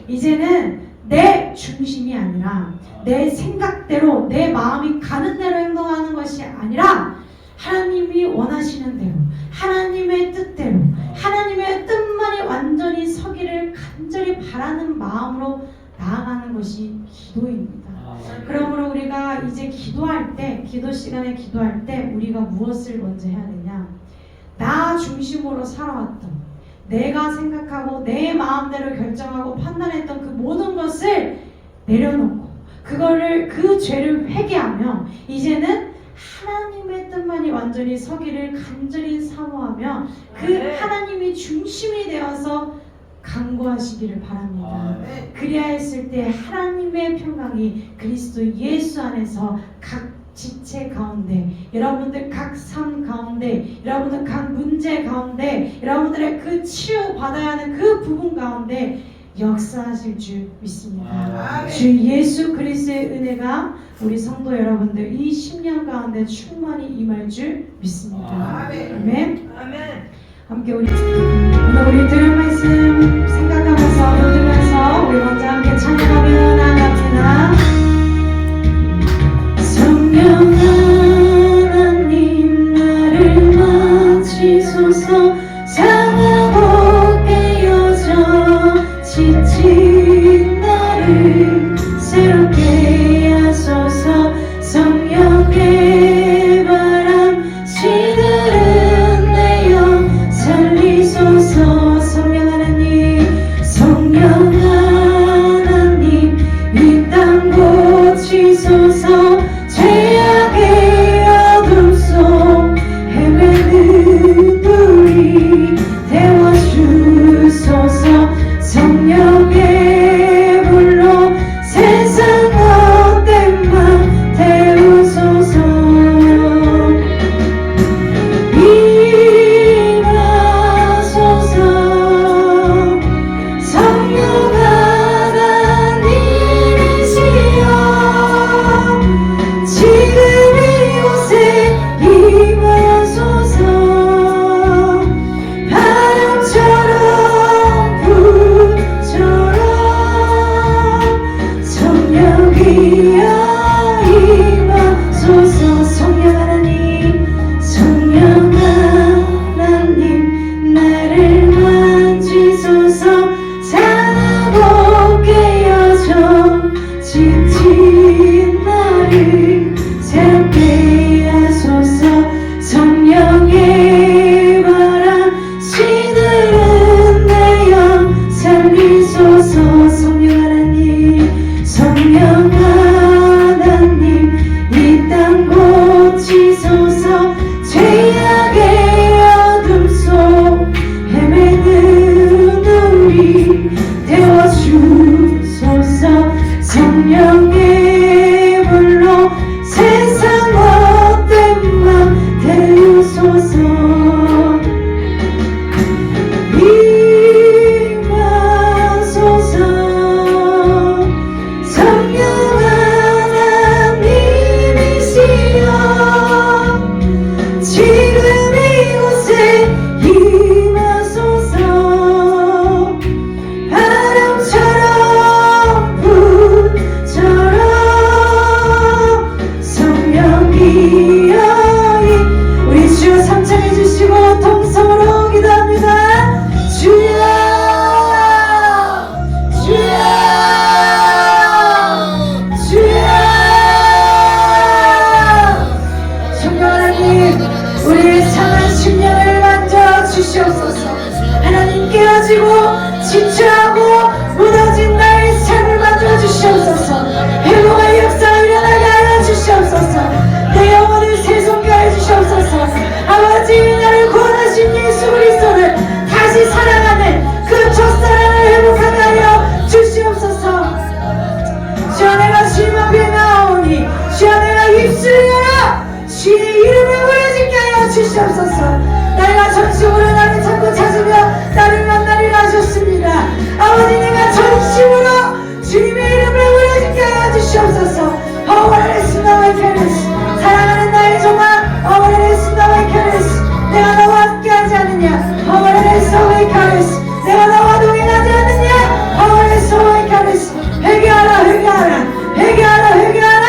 이제는 내 중심이 아니라 내 생각대로 내 마음이 가는 대로 행동하는 것이 아니라 하나님이 원하시는 대로 하나님의 뜻대로 하나님의 뜻만이 완전히 서기를 간절히 바라는 마음으로 나아가는 것이 기도입니다. 그러므로 우리가 이제 기도할 때, 기도 시간에 기도할 때 우리가 무엇을 먼저 해야 되냐? 나 중심으로 살아왔던, 내가 생각하고 내 마음대로 결정하고 판단했던 그 모든 것을 내려놓고 그거를 그 죄를 회개하며 이제는 하나님의 뜻만이 완전히 서기를 간절히 사모하며 그 하나님이 중심이 되어서 간구하시기를 바랍니다. 그리하였을 때 하나님의 평강이 그리스도 예수 안에서 각 지체 가운데, 여러분들 각 삶 가운데, 여러분들 각 문제 가운데, 여러분들의 그 치유 받아야 하는 그 부분 가운데 역사하실 줄 믿습니다. 주 예수 그리스도의 은혜가 우리 성도 여러분들 이 10년 가운데 충만히 임할 줄 믿습니다. 아멘. 함께 우리 오늘 우리 들은 말씀 생각하면서 읽으면서 우리 먼저 함께 찬양하며 나갑니다. 성령 하나님 나를 마치소서. 상하고 깨어져 지친 나 주시옵소서. 내가 전심으로 나를 찾고 찾으며 나를 만나리라 하셨습니다. 아버지, 내가 전심으로 주님의 이름을 부르짖게 하여 주시옵소서. 어머니레스 나의 캐리스, 사랑하는 나의 종아, 어머니레스 나의 캐리스, 내가 너와 함께하지 않느냐. 어머니레스 나의 캐리스, 내가 너와 동행하지 않느냐. 어머니레스 나의 캐리스, 회개하라 회개하라 회개하라 회개하라.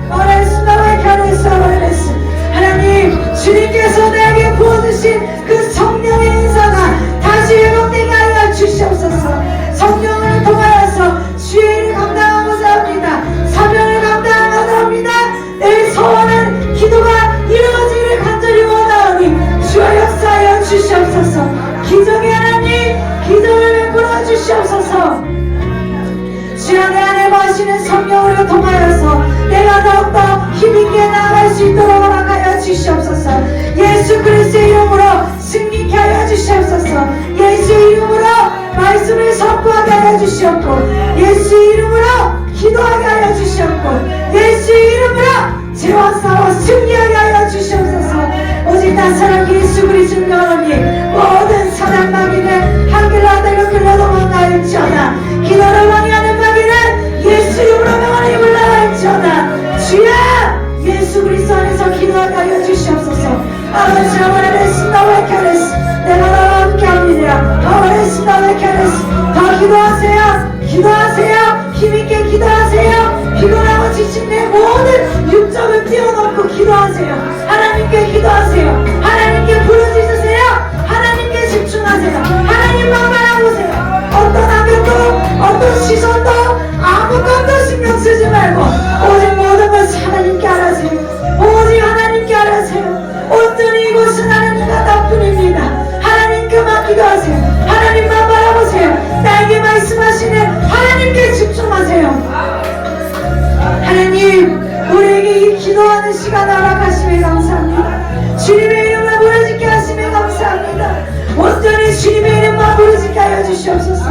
어머니레스 나의 캐리스, 어머니레스. 하나님, 주님께서 내게 부어주신 그 성령의 인사가 다시 회복되게 하여 주시옵소서. 성령을 통하여서 주의 일을 감당하고자 합니다. 사명을 감당하고자 합니다. 내 소원은 기도가 이루어지기를 간절히 원하오니 주여 역사하여 주시옵소서. 기적의 하나님, 기적을 베풀어 주시옵소서. 주여, 내 안에 거하시는 성령으로 통하여서 내가 더욱더 힘있게 나아갈 수 있도록 허락하여 주시옵소서. 예수 그리스도의 이름으로 승리케 하여 주시옵소서. 예수의 이름으로 말씀을 선포하게 하여 주시옵고, 예수의 이름으로 기도하게 하여 주시옵고, 예수의 이름으로 죄와 싸워 승리하게 하여 주시옵소서. 오직 나 사랑 예수 그리스도를 영원히 모든 사단 마귀는 한길로 하다가 끌려 도망갈지어다. 기도를 왕이하는 마귀는 예수 이름으로 영원히 물러갈지어다. 주여, 예수 그리스도 안에서 기도하게 하여 주시옵소서. 아버지, 아버지를 나와 캐레스, 내가 나와 함께합니다. 아버지, 나와 캐레스. 더 기도하세요. 기도하세요. 힘있게 기도하세요. 피곤하고 지친 내 모든 육적을 뛰어넘고 기도하세요. 하나님께 기도하세요. 하나님께 부르짖으세요. 하나님께 집중하세요. 하나님만 바라보세요. 어떤 악역도 어떤 시선도 아무것도 신경 쓰지 말고 오직 모든 것을 하나님께 알아세요. 오직 하나님께 알아세요. 온전히 이곳은 하나님과 나뿐입니다. 하나님께만 기도하세요. 하나님만 바라보세요. 나에게 말씀하시는 하나님께 집중하세요. 하나님, 우리에게 이 기도하는 시간 허락하심에 감사합니다. 주님의 이름을 부르짖게 하심에 감사합니다. 온전히 주님의 이름만 부르짖게 하여 주시옵소서.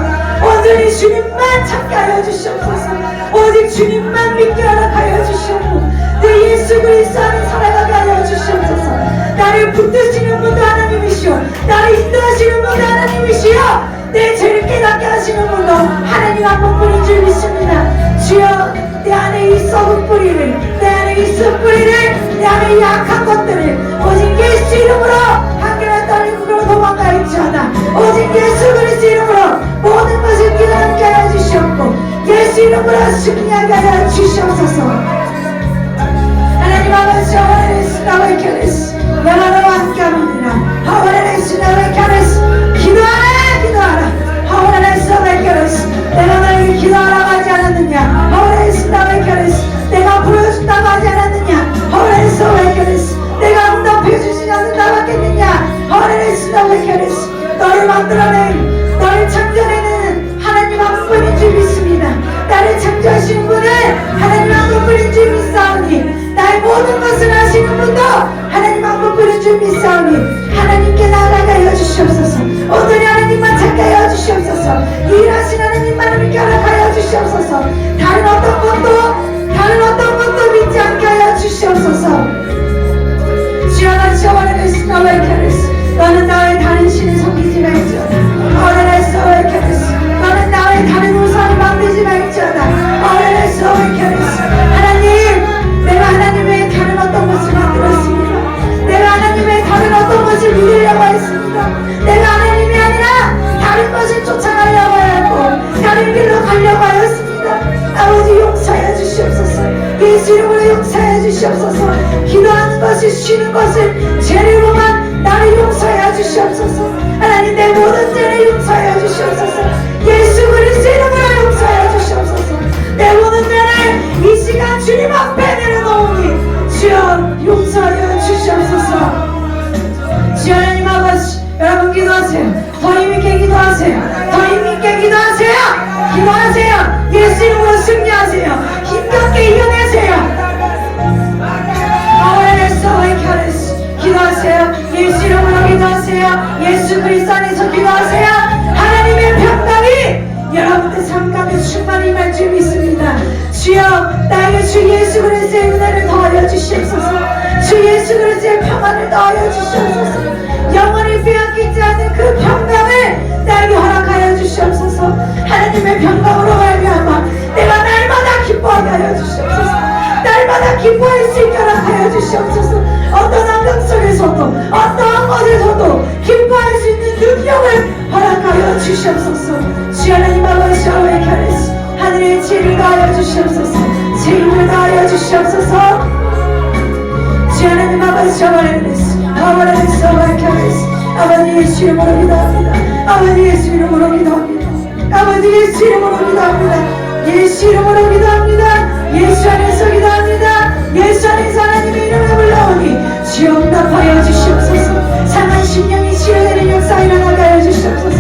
온전히 주님만 찾게 하여 주시옵소서. 오직 주님만 믿게 허락하여 주시옵고, 내 예수 그리스도 안에 살아가게 하여 주시옵소서. 나를 붙드시는 분도 하나님이시오. 나를 인도하시는 분도 하나님이시오. 내 죄를 깨닫게 하시는 분도 하나님 한 분뿐인 줄 믿습니다. 주여, 내 안에 이 썩은 뿌리를, 내 안에 이 썩은 뿌리를, 내 안에 이 약한 것들을 오직 예수 이름으로 한결에 떨리고 도망갈지어다. 오직 예수 그리스도 이름으로 모든 것을 깨닫게 하여 주시옵고, 예수 이름으로 승리하게 하여 주시옵소서. 하나님 아버지, 하와레스 나와 캐레스, 내가 너와 함께합니다. 하와레스 나와 캐레스, 기도하라 기도하라. 하와레스 나와 캐레스, 내가 너에게 기도하라고 하지 않았느냐. 하와레스 나와 캐레스, 내가 부르짖다고 하지 않았느냐. 하와레스 나와 캐레스, 내가 응답해주지 않는다고 하겠느냐. 하와레스 나와 캐레스, 너를 만들어낸, 너를 창조해내는 하나님 한 분인 줄 믿습니다. 나를 창조하신 분은 하나님 한 분인 줄 믿사오니, 나의 모든 것을 하시는 분도 하나님 한 분인 줄 믿사오니, 하나님께 나아가게 하여 주시옵소서. 오늘이 하나님만 찾게 하여 주시옵소서. 일하신 하나님만을 믿게 하여 주시옵소서. 다른 어떤 것도 믿지 않게 하여 주시옵소서. 주여나 원하는 나의 캐리스, 너는 나의 다른 신을 섬기지 말지어다. 원하는 나의 캐리스, 너는 나의 다른 우상을 만들지 말지어다. 원하는 나의 캐리스, 하나님, 내가 하나님 외에 다른 어떤 것을 만들었습니다. 내가 하나님 외에 다른 어떤 것을 믿으려고 했습니다. 내가 하나님이 아니라 다른 것을 쫓아가려고 하였고 다른 길로 가려고 하였습니다. 아버지, 용서해 주시옵소서. 예수 이름으로 용서해 주시옵소서. 기도하는 것을, 쉬는 것을, 죄를 범한 나를 용서해 주시옵소서. 하나님, 내 모든 죄를 용서해 주시옵소서. 예수 그리스도 이름으로 용서해 주시옵소서. 내 모든 죄를 이 시간 주님 앞에 내려놓으니 주여 용서하여 주시옵소서. 주여, 하나님 아버지, 여러분 기도하세요. 더 힘있게 기도하세요. 더 힘있게 기도하세요. 기도하세요. 예수 이름으로 승리하세요. 힘겹게 이겨내세요. 기도하세요. 예수 이름으로 기도하세요. 예수 그리스도 안에서 기도하세요. 하나님의 평강이 여러분들 삶 가운데 충만히 임할 줄 믿습니다. 주여, 나에게 주 예수 그리스도의 은혜를 더하여 주시옵소서. 주 예수 그리스도의 평강 평강만을 더하여 주시옵소서. 영원히 빼앗기지 않는 그 평강을 나에게 허락하여 주시옵소서. 하나님의 평강으로 말미암아 내가 날마다 기뻐하게 하여 주시옵소서. 날마다 기뻐할 수 있게 허락하여 주시옵소서. 어떤 환경 속에서도 어떠한 것에서도 기뻐할 수 있는 능력을 허락하여 주시옵소서. 주 하나님 아버지 아버지 켜레스 하늘의 지혜를 더하여 주시옵소서. 제 힘을 더하여 주시옵소서. 주 하나님 아버지 아버지 아버지 예수 이름으로 기도합니다. 아버지 예수 이름으로 기도합니다. 아버지 예수 이름으로 기도합니다. 예수 이름으로 기도합니다. 예수 안에서 기도합니다. 예수 안에서 하나님의 이름을 불러오니 주여 응답하여 주시옵소서. 상한 심령이 치유되는 역사 일어나게 하여 주시옵소서.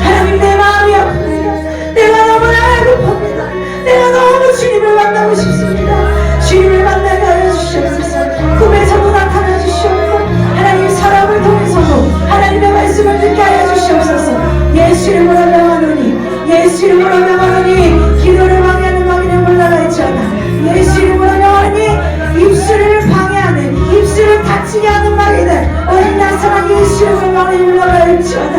하나님 내 마음이 아픕니다. 내가 너무나 급합니다. 내가 너무 주님을 만나고 싶습니다. 주님을 만나게 하여 주시옵소서. 꿈에서도 나타나 주시옵고 하나님 사람을 통해서도 하나님의 말씀을 듣게 하여 주시옵소서. 예수 이름으로 명하노니 예수 이름으로 명하노니 기도를 방해하는 마귀는 물러갈지어다. 예수 이름으로 명하니 입술을 방해하는 입술을 닫히게 하는 마귀들 어린 나사랑 예수 이름으로 명하니 물러갈지어다.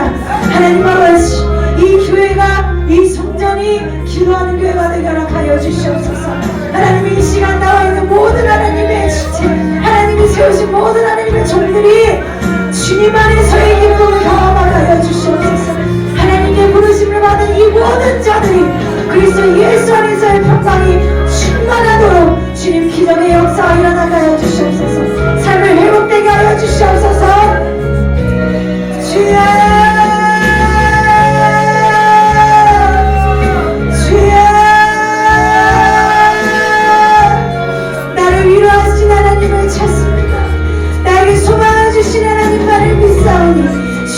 하나님 아버지 이 교회가 이 성전이 기도하는 교회가 되게 허락하여 주시옵소서. 하나님이 이 시간 나와 있는 모든 하나님의 지체 하나님이 세우신 모든 하나님의 종들이 주님 안에서의 기쁨을 경험하게 하여 주시옵소서. 하나님의 부르심을 받은 이 모든 자들이 그리스도 예수 안에서의 평강이 충만하도록 주님 기적의 역사가 일어나게 하여 주시옵소서. 삶을 회복되게 하여 주시옵소서. 주여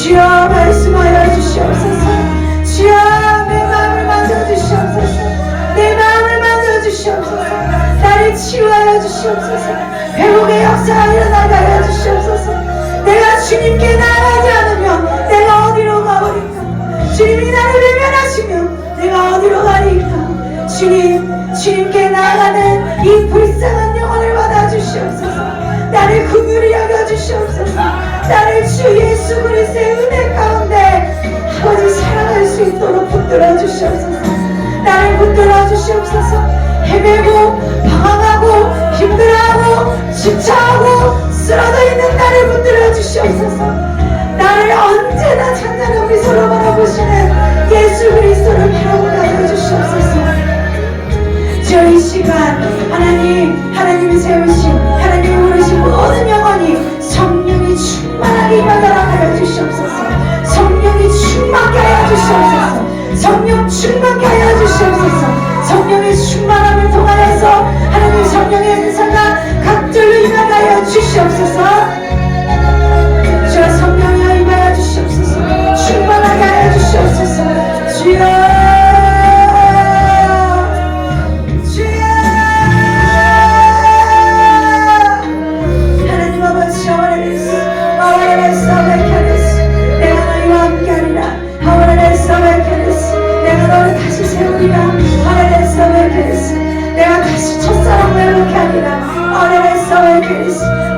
주여 말씀하여 주시옵소서. 주여 내 마음을 만져주시옵소서. 내 마음을 만져주시옵소서. 나를 치유하여 주시옵소서. 회복의 역사가 일어나게 하여 주시옵소서. 내가 주님께 나아가지 않으면 내가 어디로 가버릴까. 주님이 나를 외면하시면 내가 어디로 가리까. 주님께 나아가는 이 불쌍한 영혼을 받아주시옵소서. 나를 긍휼히 여겨주시옵소서. 나를 주 예수 그리스도의 은혜 가운데 아버지 살아갈 수 있도록 붙들어 주시옵소서. 나를 붙들어 주시옵소서. 헤매고 방황하고 힘들어하고 지쳐하고 쓰러져 있는 나를 붙들어 주시옵소서. 나를 언제나 찬란한 미소로 바라보시는 예수 그리스도를 바라보게 하여 주시옵소서. 주여 이 시간 하나님이 세우신 하나님이 부르신 모든 영혼이 성령이 충만하게 임하도록 하여 주시옵소서. 성령이 충만케 하여 주시옵소서. 성령 충만케 하여 주시옵소서. 성령의 충만함을 통하여서 하나님 성령의 은사가 각절로 임하게 하여 주시옵소서. 주여 성령이 임하여 주시옵소서. 충만하게 하여 주시옵소서. 주여 내가 다시 첫사랑을 회복케 하리라.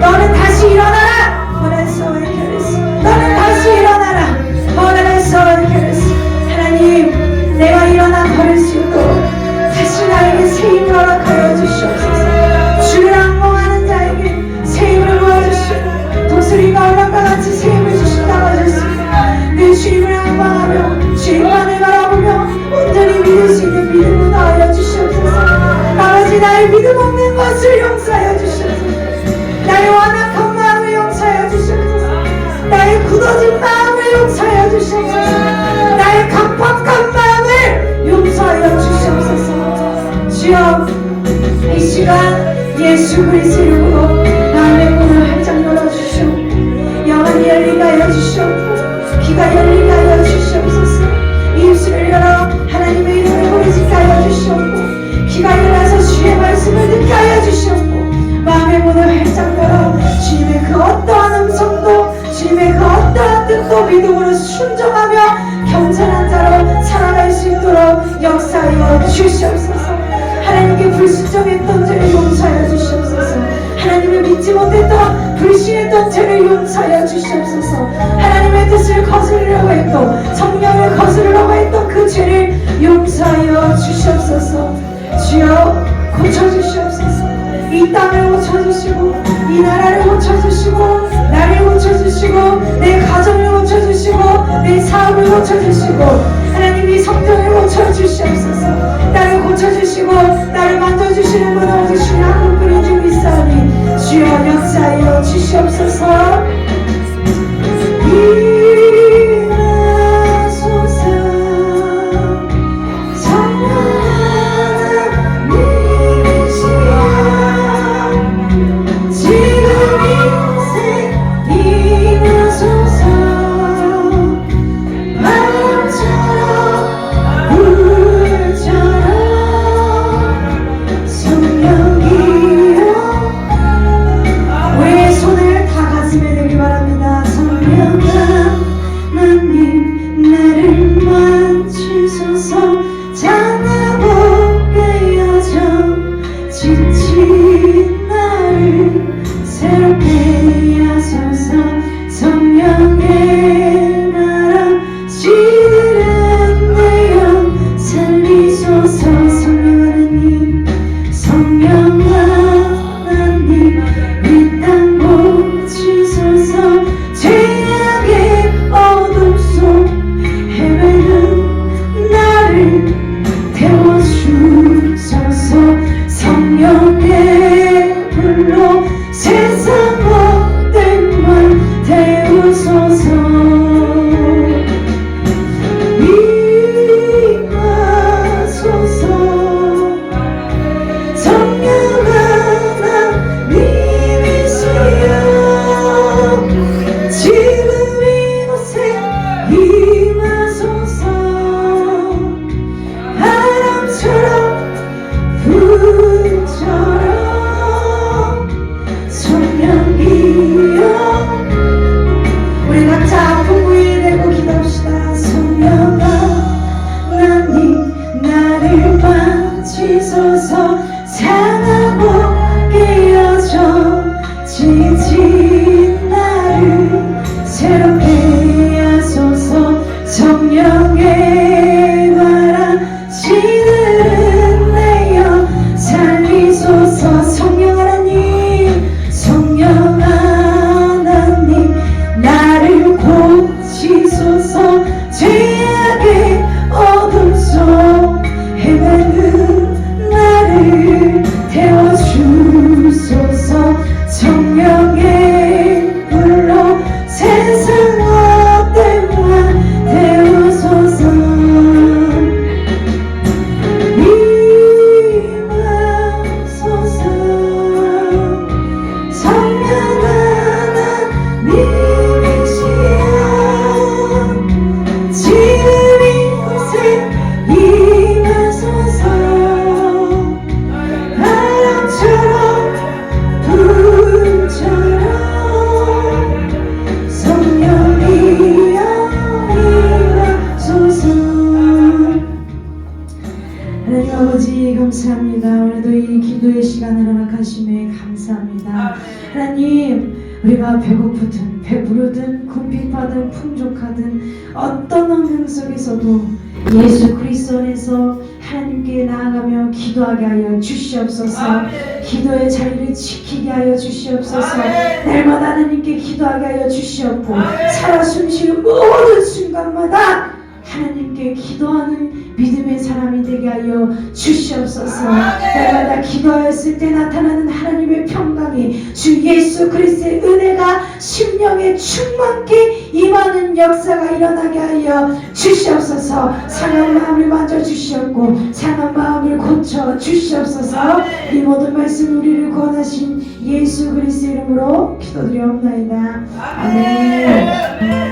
너는 다시 일어나라. 너는 다시 일어나라. 하나님 내가 일어나 걸을 수 있도록 다시 나에게 새 힘을 허락하여 주시옵소서. 주를 악몽하는 자에게 새 힘을 부어주시고 독수리가 올라가 같이 새 힘을 주신다고 하셨습니다. 내 주님을 악망하며 주님만을 바라보며 온전히 믿을 수 있는 믿음을 더하여 주시옵소서. 아버지 나의 믿음 없는 것을 용서하여 주시옵소서. 나의 완악한 마음을 용서하여 주시옵소서. 나의 굳어진 마음을 용서하여 주시옵소서. 나의 강팍한 마음을 용서하여 주시옵소서. 주여 이 시간 예수 그리스도 이름으로 마음의 문을 활짝 열어주시옵고 영안이 열리게 하여 주시옵고 귀가 열리게 하여 주시옵소서. 입술을 열어 하나님의 이름을 부르짖게 하여 주시옵고 귀가 열려서 주의 말씀을 듣게 하여 주시옵고 마음의 문을 활짝 열어 주님의 그 어떠한 음성도 주님의 그 어떠한 뜻도 믿음으로 순종하며 겸손한 자로 살아갈 수 있도록 역사하여 주시옵소서. 하나님께 불순종했던 죄를 용서하여 주시옵소서. 하나님을 믿지 못했던 불신했던 모든 죄를 용서하여 주시옵소서. 하나님의 뜻을 거스르려고 했던, 성령을 거스르려고 했던 그 죄를 용서하여 주시옵소서. 주여 고쳐주시옵소서. 이 땅을 고쳐주시고, 이 나라를 고쳐주시고, 나를 고쳐주시고, 내 가정을 고쳐주시고, 내 사업을 고쳐주시고, 하나님 이 성전을 고쳐주시옵소서. 나를 고쳐주시고 나를 만져주시는 분 오직 주님 한 분뿐인 줄 믿사오니 주여 역사하여 주시옵소서. 감사합니다. 오늘도 이 기도의 시간을 허락하심에 감사합니다. 하나님, 우리가 배고프든 배부르든 궁핍하든 풍족하든 어떤 환경 속에서도 예수 그리스도 안에서 하나님께 나아가며 기도하게 하여 주시옵소서. 기도의 자리를 지키게 하여 주시옵소서. 날마다 하나님께 기도하게 하여 주시옵고 살아 숨쉬는 모든 순간마다 하나님께 기도하는 믿음의 사람이 되게 하여 주시옵소서. 날마다 기도하였을 때 나타나는 하나님의 평강이 주 예수 그리스도의 은혜가 심령에 충만케 임하는 역사가 일어나게 하여 주시옵소서. 상한 마음을 만져주시옵고 상한 마음을 고쳐주시옵소서. 이 모든 말씀 우리를 구원하신 예수 그리스도의 이름으로 기도드리옵나이다. 아멘.